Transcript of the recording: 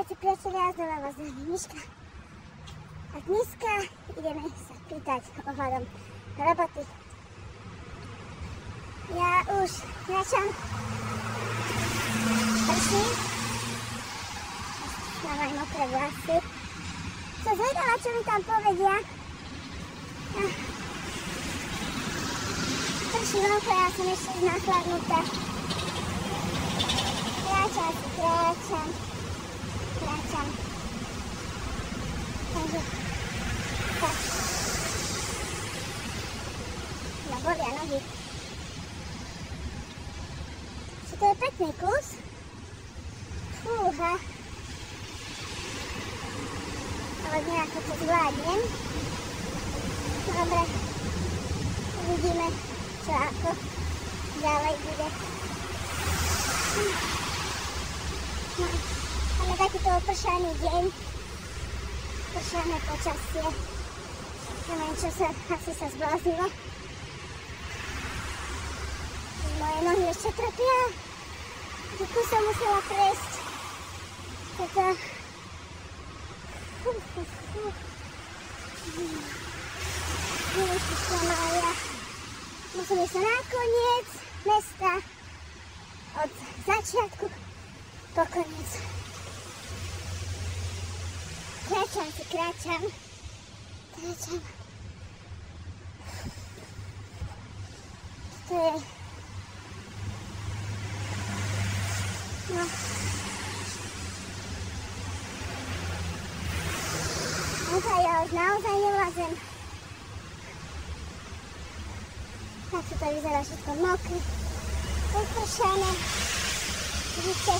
Ahojte priatelia, znova vás zdraví Miška. A dneska ideme sa pýtať ohľadom roboty. Ja už kráčam prší. Mám aj mokré vlasy. Som zvedala, čo mi tam povedia. Prší vonku, ja som ešte nachladnutá. Kráčam. Takže, tak. No, bolia nohy. Či to je pekný kus? Fúha. Ale nejako to zvládnem. Dobre. Uvidíme, čo ako ďalej bude. No, máme takýto opršaný deň. Pršané počasie. Neviem, čo sa, asi sa zbláznilo. Moje nohy ešte trpia. Takú som musela prejsť. Toto. Ježišia Mária. Musíme sa na koniec mesta. Od začiatku po koniec. Kráčam. To je... No. Ja už naozaj nevlázem. Tak to vyzerá všetko mokré, popršané. Vidíte?